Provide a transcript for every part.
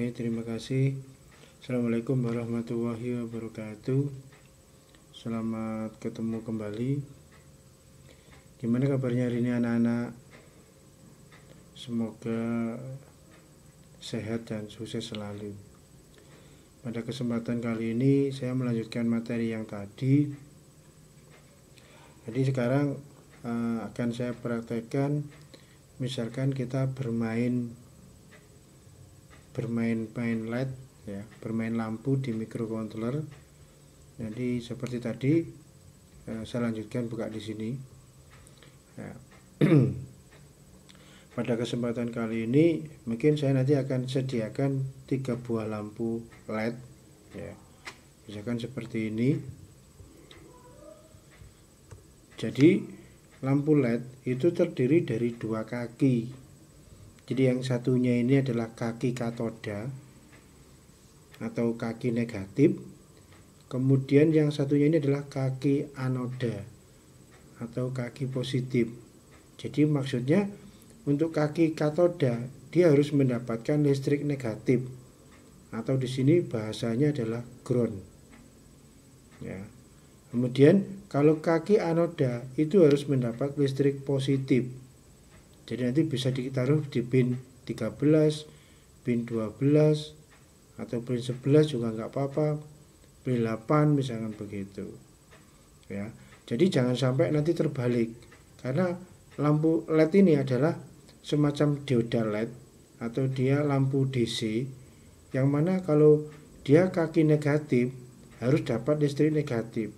Oke, terima kasih. Assalamualaikum warahmatullahi wabarakatuh. Selamat ketemu kembali. Gimana kabarnya hari ini anak-anak? Semoga sehat dan sukses selalu. Pada kesempatan kali ini saya melanjutkan materi yang tadi. Jadi sekarang akan saya praktekkan, misalkan kita bermain LED, ya, bermain lampu di microcontroller. Jadi seperti tadi saya lanjutkan buka di sini. Ya. Pada kesempatan kali ini mungkin saya nanti akan sediakan 3 buah lampu LED, ya. Misalkan seperti ini. Jadi lampu LED itu terdiri dari 2 kaki. Jadi yang satunya ini adalah kaki katoda atau kaki negatif. Kemudian yang satunya ini adalah kaki anoda atau kaki positif. Jadi maksudnya untuk kaki katoda dia harus mendapatkan listrik negatif atau di sini bahasanya adalah ground. Ya. Kemudian kalau kaki anoda itu harus mendapat listrik positif. Jadi nanti bisa ditaruh di pin 13, pin 12, atau pin 11 juga nggak apa-apa, pin 8 misalkan begitu. Ya, jadi jangan sampai nanti terbalik, karena lampu LED ini adalah semacam dioda LED atau dia lampu DC, yang mana kalau dia kaki negatif harus dapat listrik negatif.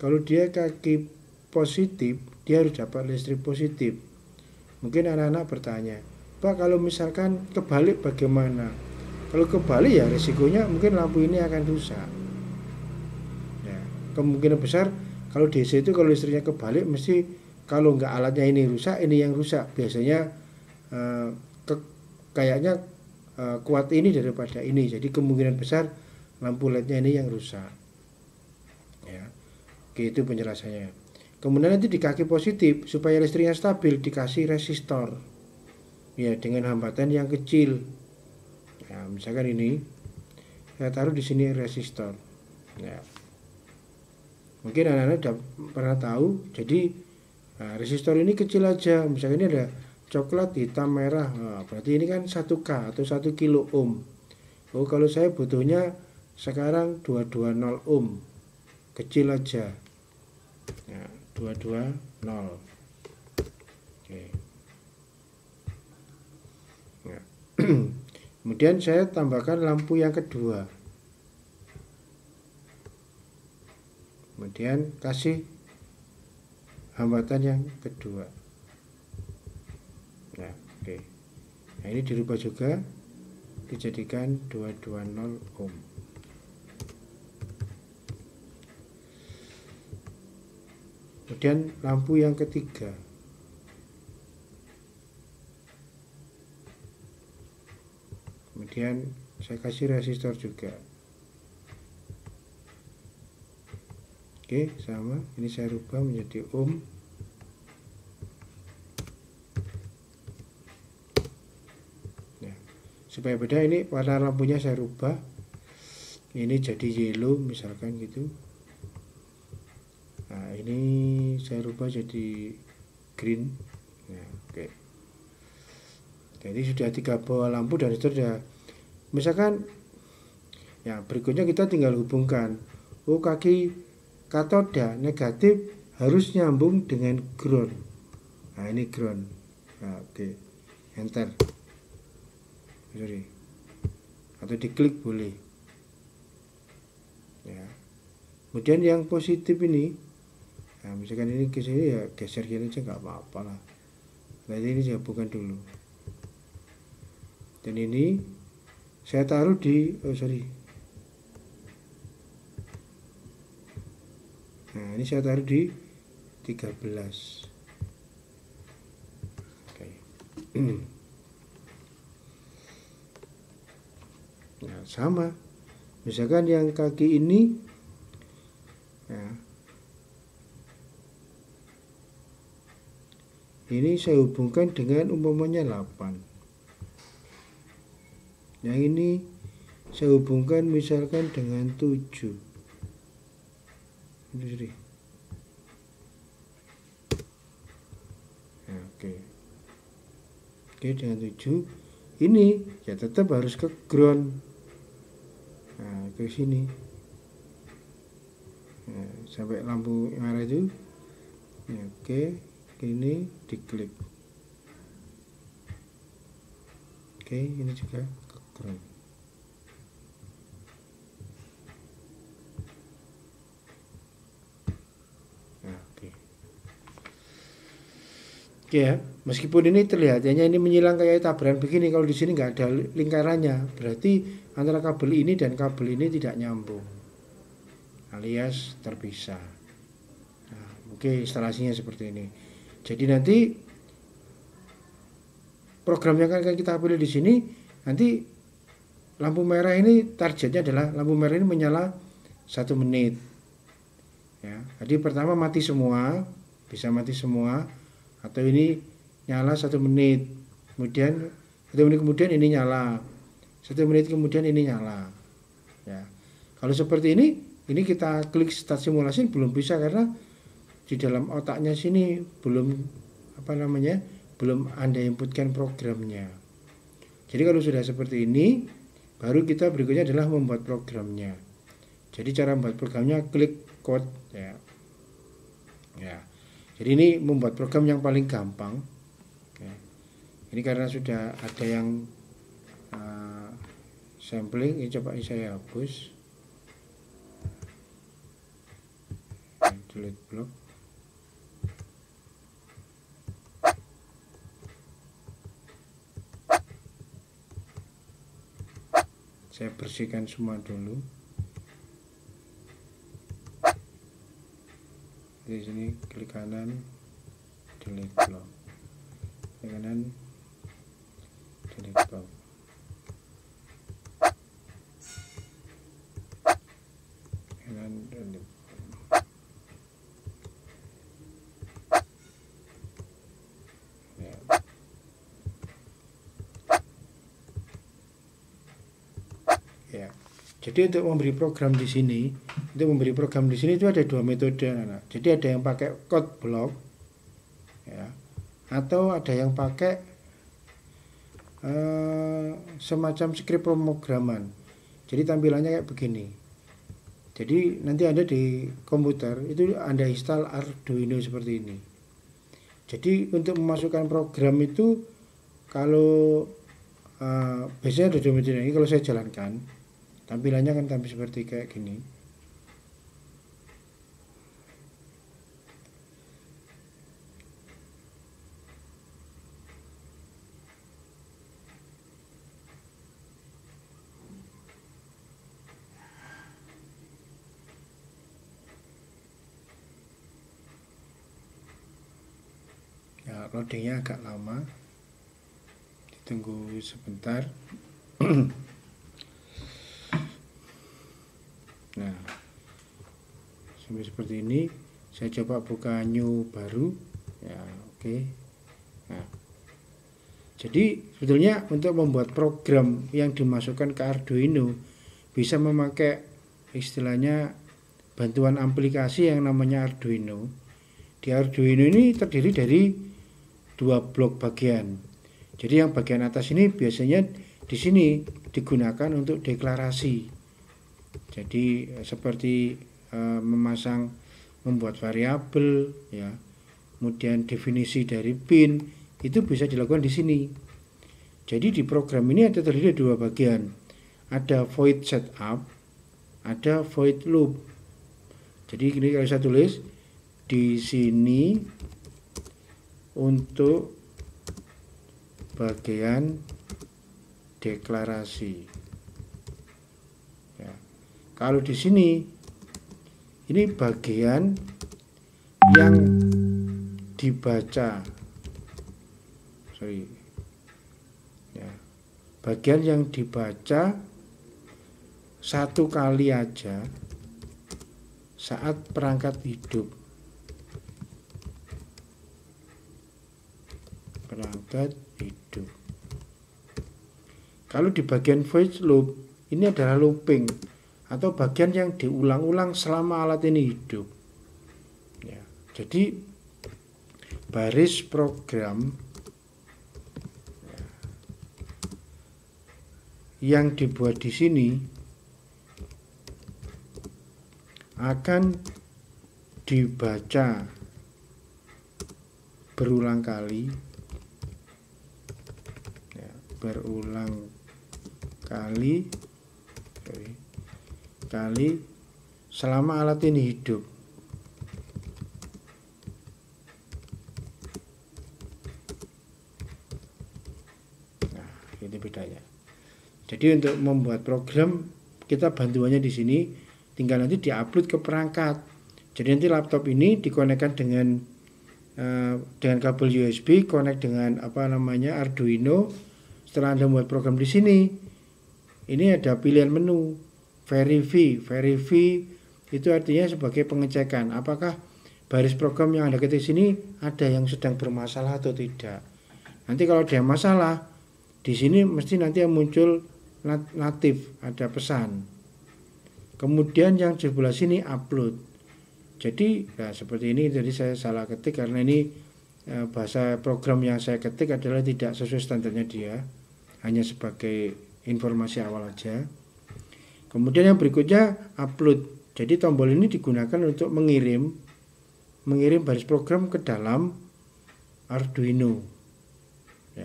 Kalau dia kaki positif, dia harus dapat listrik positif. Mungkin anak-anak bertanya, Pak, kalau misalkan kebalik bagaimana? Kalau kebalik ya risikonya mungkin lampu ini akan rusak. Ya, kemungkinan besar kalau DC itu kalau listriknya kebalik mesti kalau nggak alatnya ini rusak, ini yang rusak. Biasanya kayaknya kuat ini daripada ini. Jadi kemungkinan besar lampu LED-nya ini yang rusak. Ya, oke, itu penjelasannya. Kemudian nanti di kaki positif supaya listriknya stabil dikasih resistor, ya, dengan hambatan yang kecil. Ya, misalkan ini saya taruh di sini resistor. Ya. Mungkin anak-anak sudah pernah tahu. Jadi resistor ini kecil aja. Misalkan ini ada coklat, hitam, merah. Nah, berarti ini kan 1K atau 1 kilo ohm. Oh, kalau saya butuhnya sekarang 220 ohm. Kecil aja. Ya, 220. Oke. Ya. Kemudian saya tambahkan lampu yang kedua. Kemudian kasih hambatan yang kedua. Nah, oke. Nah, ini dirubah juga dijadikan 220 ohm. Kemudian lampu yang ketiga. Kemudian saya kasih resistor juga. Oke, sama. Ini saya rubah menjadi ohm. Nah, supaya beda ini warna lampunya saya rubah. Ini jadi yellow misalkan gitu. Nah, ini saya rubah jadi green. Nah, oke. Jadi sudah 3 buah lampu dan itu sudah. Misalkan ya berikutnya kita tinggal hubungkan. Oh, kaki katoda negatif harus nyambung dengan ground. Nah, ini ground. Nah, oke. Enter. Sorry. Atau diklik boleh. Ya. Kemudian yang positif ini, nah, misalkan ini ke sini ya geser gini aja nggak apa-apa lah. Berarti ini saya hubungkan dulu. Dan ini saya taruh di Nah, ini saya taruh di 13. Oke. Nah, sama. Misalkan yang kaki ini, ya, ini saya hubungkan dengan umpamanya 8. Yang ini saya hubungkan misalkan dengan 7. Ini nah, oke, dengan 7 ini ya tetap harus ke ground. Nah, ke sini. Nah, sampai lampu merah itu. Ya, oke, ini diklik. Oke, ini juga ke ground. Nah, oke ya, meskipun ini terlihat hanya ini menyilang kayak tabrakan begini, kalau di sini nggak ada lingkarannya, berarti antara kabel ini dan kabel ini tidak nyambung, alias terpisah. Nah, oke, instalasinya seperti ini. Jadi nanti program yang akan kita pilih di sini, nanti lampu merah ini targetnya adalah lampu merah ini menyala 1 menit. Ya, jadi pertama mati semua, bisa mati semua, atau ini nyala 1 menit, kemudian 1 menit kemudian ini nyala, 1 menit kemudian ini nyala. Ya, kalau seperti ini kita klik start simulasi belum bisa karena di dalam otaknya sini belum belum Anda inputkan programnya. Jadi kalau sudah seperti ini, baru kita berikutnya adalah membuat programnya. Jadi cara membuat programnya klik code ya. Ya. Jadi ini membuat program yang paling gampang. Ya. Ini karena sudah ada yang sampling, ini coba saya hapus. Delete block. Saya bersihkan semua dulu. Di sini klik kanan, delete block, klik kanan, delete block. Kanan, delete. Ya. Ya. Jadi untuk memberi program di sini, itu ada 2 metode. Jadi ada yang pakai code block, ya, atau ada yang pakai semacam script pemrograman. Jadi tampilannya kayak begini. Jadi nanti Anda di komputer itu Anda install Arduino seperti ini. Jadi untuk memasukkan program itu kalau biasanya ada 2 metode. Ini kalau saya jalankan, tampilannya kan tampil seperti kayak gini. Ya, loadingnya agak lama. Ditunggu sebentar. Nah, sampai seperti ini. Saya coba buka new baru. Ya, oke. Nah, jadi sebetulnya untuk membuat program yang dimasukkan ke Arduino bisa memakai istilahnya bantuan aplikasi yang namanya Arduino. Di Arduino ini terdiri dari 2 blok bagian. Jadi yang bagian atas ini biasanya di sini digunakan untuk deklarasi. Jadi seperti membuat variabel, ya, kemudian definisi dari pin itu bisa dilakukan di sini. Jadi di program ini ada terdiri dari 2 bagian. Ada void setup, ada void loop. Jadi ini kalau saya tulis di sini untuk bagian deklarasi. Ya. Kalau di sini ini bagian yang dibaca. Ya. Bagian yang dibaca 1 kali aja saat perangkat hidup. Perangkat hidup. Kalau di bagian void loop ini adalah looping atau bagian yang diulang-ulang selama alat ini hidup. Ya, jadi baris program yang dibuat di sini akan dibaca berulang kali, ya, berulang kali selama alat ini hidup. Nah, ini bedanya. Jadi untuk membuat program kita bantuannya di sini, tinggal nanti diupload ke perangkat. Jadi nanti laptop ini dikonekkan dengan kabel USB, connect dengan Arduino. Setelah Anda membuat program di sini, ini ada pilihan menu verify. Verify itu artinya sebagai pengecekan apakah baris program yang Anda ketik sini ada yang sedang bermasalah atau tidak. Nanti kalau ada masalah, di sini mesti nanti yang muncul natif, ada pesan. Kemudian yang di sebelah sini upload. Jadi seperti ini, jadi saya salah ketik karena ini bahasa program yang saya ketik adalah tidak sesuai standarnya dia, hanya sebagai informasi awal aja. Kemudian yang berikutnya upload. Jadi tombol ini digunakan untuk mengirim baris program ke dalam Arduino. Ya.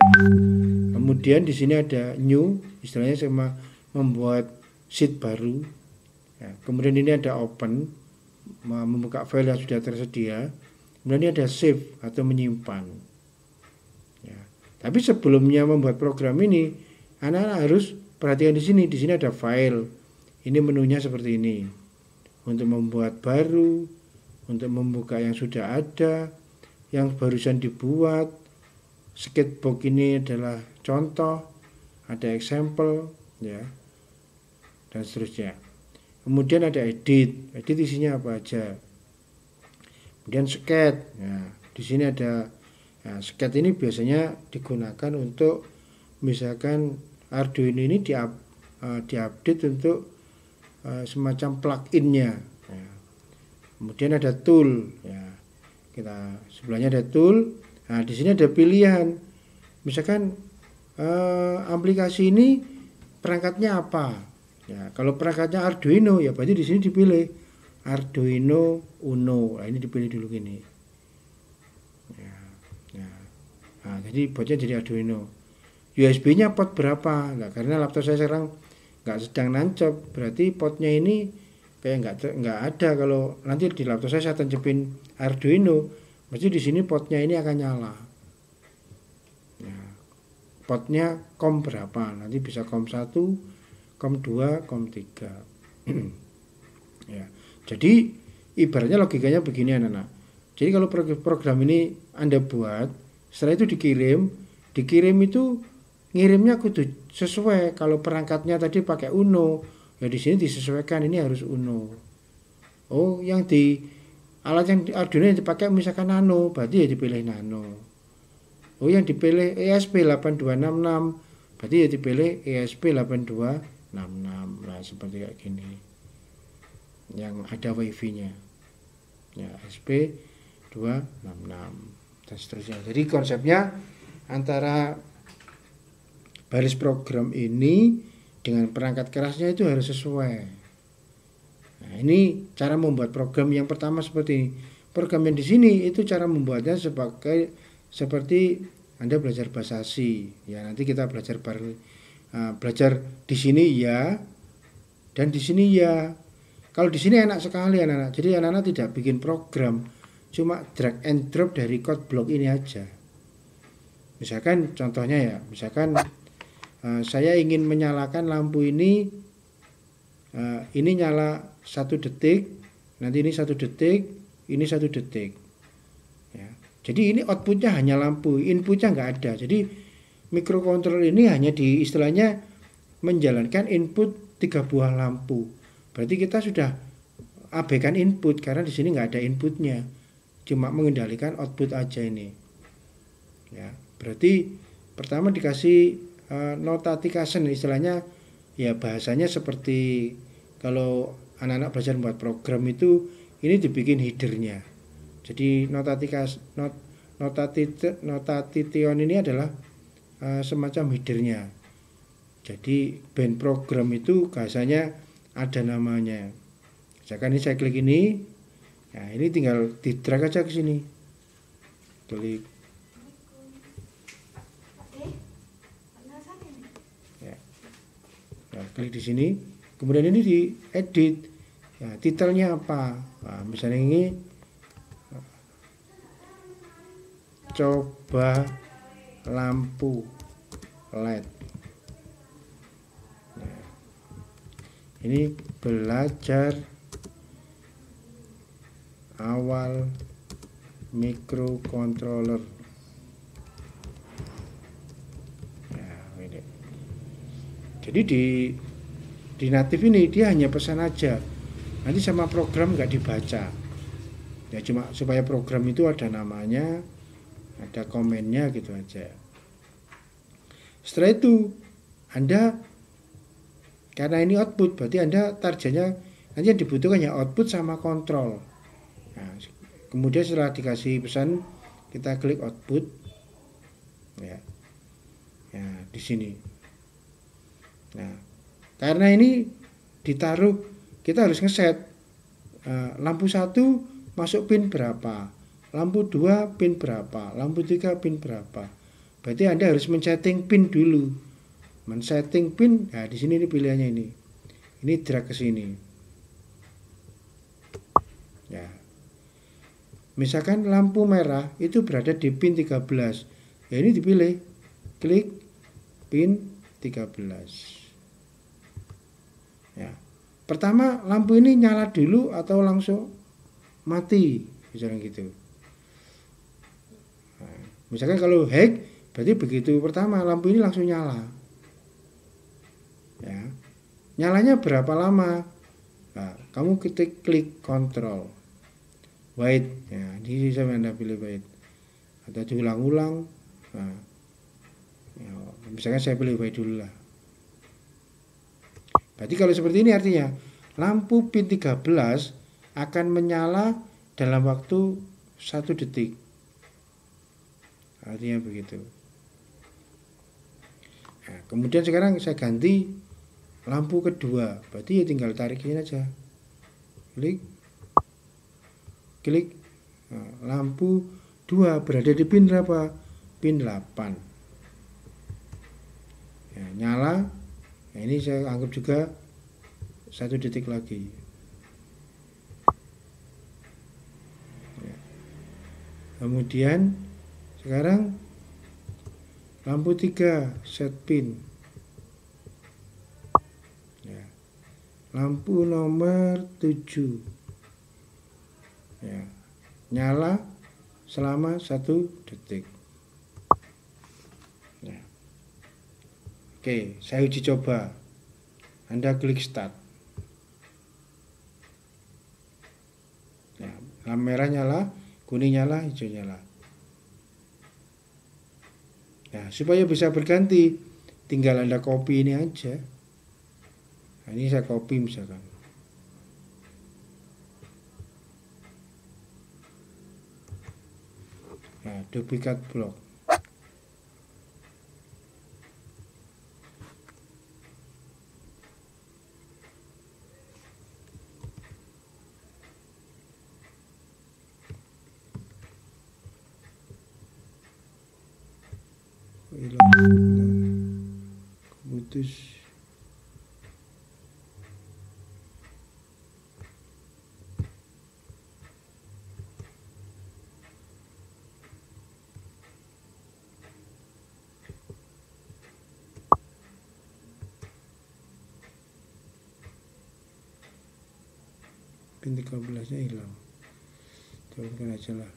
Kemudian di sini ada new, istilahnya sama membuat sheet baru. Ya. Kemudian ini ada open, membuka file yang sudah tersedia. Kemudian ini ada save atau menyimpan. Ya. Tapi sebelumnya membuat program ini, anak-anak harus perhatikan di sini. Di sini ada file. Ini menunya seperti ini. Untuk membuat baru, untuk membuka yang sudah ada, yang barusan dibuat. Sketchbook ini adalah contoh, ada example, ya, dan seterusnya. Kemudian ada edit isinya apa aja. Kemudian sketch, ya, di sini ada, ya, sketch ini biasanya digunakan untuk misalkan Arduino ini diupdate untuk semacam plugin-nya. Ya. Kemudian ada tool, ya, kita sebelahnya ada tool. Nah, di sini ada pilihan. Misalkan aplikasi ini perangkatnya apa? Ya, kalau perangkatnya Arduino, ya berarti di sini dipilih Arduino Uno. Nah, ini dipilih dulu gini. Ya, ya. Nah, jadi buatnya jadi Arduino. USB-nya port berapa? Nah, karena laptop saya sekarang nggak sedang nancep, berarti portnya ini kayak nggak ada. Kalau nanti di laptop saya tancapin Arduino, berarti di sini potnya ini akan nyala. Ya, potnya COM berapa? Nanti bisa COM 1, COM 2, COM 3. Ya. Jadi ibaratnya logikanya begini anak-anak. Jadi kalau program ini Anda buat, setelah itu dikirim itu ngirimnya kudu sesuai. Kalau perangkatnya tadi pakai Uno, ya di sini disesuaikan, ini harus Uno. Oh, yang di alat yang Arduino yang dipakai misalkan Nano, berarti ya dipilih Nano. Oh, yang dipilih ESP8266, berarti ya dipilih ESP8266. Nah, seperti kayak gini. Yang ada wifi-nya. Ya, ESP266 dan seterusnya. Jadi konsepnya antara baris program ini dengan perangkat kerasnya itu harus sesuai. Nah, ini cara membuat program yang pertama seperti ini. Program yang di sini itu cara membuatnya seperti Anda belajar bahasa asing. Ya, nanti kita belajar di sini ya, dan di sini ya. Kalau di sini enak sekali anak-anak. Jadi anak-anak tidak bikin program, cuma drag and drop dari code block ini aja. Misalkan contohnya ya, misalkan saya ingin menyalakan lampu ini nyala 1 detik, nanti ini 1 detik, ini 1 detik. Ya. Jadi ini outputnya hanya lampu, inputnya nggak ada. Jadi microcontroller ini hanya istilahnya menjalankan input 3 buah lampu. Berarti kita sudah abaikan input karena di sini nggak ada inputnya, cuma mengendalikan output aja ini. Ya, berarti pertama dikasih notification, istilahnya ya bahasanya seperti kalau anak-anak belajar membuat program itu, ini dibikin headernya. Jadi notation ini adalah semacam headernya. Jadi band program itu bahasanya ada namanya. Misalkan ini saya klik ini, nah ini tinggal di drag aja ke sini, klik. Ya. Nah, klik di sini, kemudian ini diedit. Ya, titelnya apa? Nah, misalnya ini coba lampu LED. Nah, ini belajar awal microcontroller. Nah, ini. Jadi di native ini dia hanya pesan aja, nanti sama program nggak dibaca. Ya cuma supaya program itu ada namanya, ada komennya gitu aja. Setelah itu Anda, karena ini output, berarti Anda targetnya nanti yang dibutuhkan ya output sama kontrol. Nah, kemudian setelah dikasih pesan, kita klik output, ya, ya di sini. Nah, karena ini ditaruh, kita harus ngeset lampu 1 masuk pin berapa, lampu 2 pin berapa, lampu 3 pin berapa. Berarti Anda harus men-setting pin dulu. Men-setting pin, nah di sini ini pilihannya ini. Ini drag ke sini. Ya. Misalkan lampu merah itu berada di pin 13. Ya ini dipilih. Klik pin 13. Ya. Pertama lampu ini nyala dulu atau langsung mati, misalnya gitu. Nah, misalkan kalau hack, berarti begitu pertama lampu ini langsung nyala. Ya. Nyalanya berapa lama? Nah, kamu klik kontrol. Wait, ya, ini saya Anda pilih wait. Atau diulang-ulang. Nah, ya, misalkan saya pilih wait dulu lah. Berarti kalau seperti ini artinya lampu pin 13 akan menyala dalam waktu 1 detik. Artinya begitu. Nah, kemudian sekarang saya ganti lampu kedua. Berarti ya tinggal tarik ini aja. Klik. Nah, lampu 2 berada di pin berapa? Pin 8. Ya, nyala. Nah, ini saya anggap juga 1 detik lagi. Ya. Kemudian sekarang lampu 3 set pin. Ya. Lampu nomor 7. Ya. Nyala selama 1 detik. Ya. Oke, saya uji coba. Anda klik start. Nah, lampu merah nyala, kuning nyala, hijau nyala. Nah, supaya bisa berganti, tinggal Anda copy ini aja. Nah, ini saya copy misalkan. Nah, duplikat blok. Putus. Pin 13 nya hilang. Turunkan aja lah.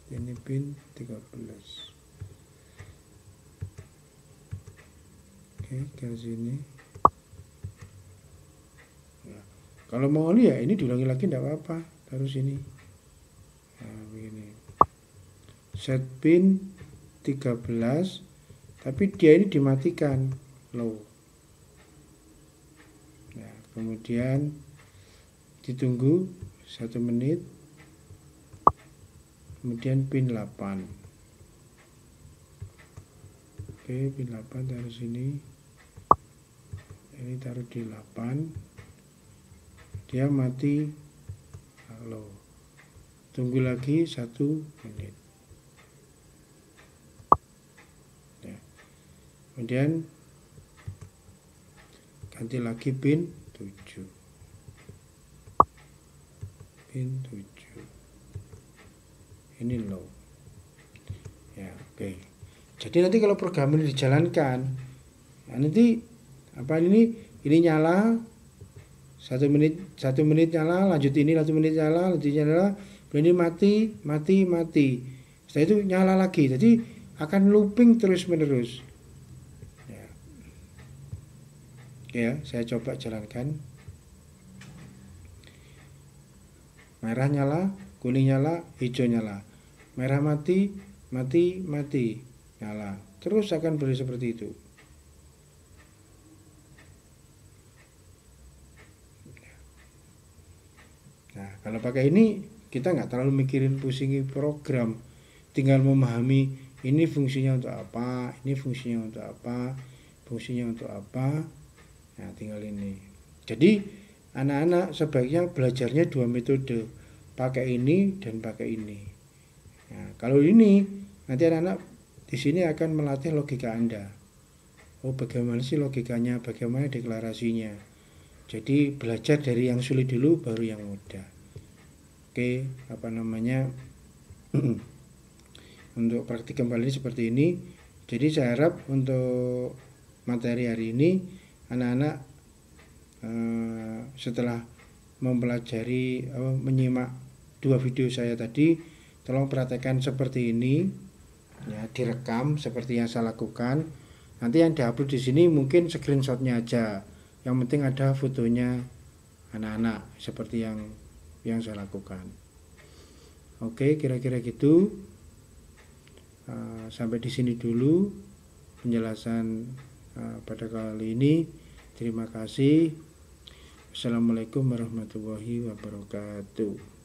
Ini pin 13. Oke, ke sini. Nah. Kalau mau oli ya ini diulangi lagi tidak apa-apa, taruh sini. Nah, begini. Set pin 13, tapi dia ini dimatikan low. Nah, kemudian ditunggu 1 menit, kemudian pin 8. Oke, pin 8 taruh sini, ini taruh di 8, dia mati low. Tunggu lagi 1 menit ya. Kemudian ganti lagi pin 7, pin 7, ini low ya. Oke, jadi nanti kalau program ini dijalankan, nah nanti apa ini nyala 1 menit nyala, lanjut ini 1 menit nyala, lanjut nyala, ini mati. Setelah itu nyala lagi, jadi akan looping terus menerus ya. Oke ya, saya coba jalankan. Merah nyala, kuning nyala, hijau nyala, merah mati, nyala, terus akan beri seperti itu. Nah, kalau pakai ini kita nggak terlalu mikirin pusing program, tinggal memahami ini fungsinya untuk apa, ini fungsinya untuk apa, fungsinya untuk apa. Nah, tinggal ini. Jadi anak-anak sebaiknya belajarnya 2 metode, pakai ini dan pakai ini. Nah, kalau ini nanti anak-anak di sini akan melatih logika Anda. Oh, bagaimana sih logikanya, bagaimana deklarasinya. Jadi belajar dari yang sulit dulu baru yang mudah. Oke, untuk praktikum kali ini seperti ini. Jadi saya harap untuk materi hari ini anak-anak setelah mempelajari menyimak 2 video saya tadi, tolong perhatikan seperti ini ya, direkam seperti yang saya lakukan. Nanti yang diupload di sini mungkin screenshotnya aja, yang penting ada fotonya anak-anak seperti yang saya lakukan. Oke, kira-kira gitu. Sampai di sini dulu penjelasan pada kali ini. Terima kasih. Assalamualaikum warahmatullahi wabarakatuh.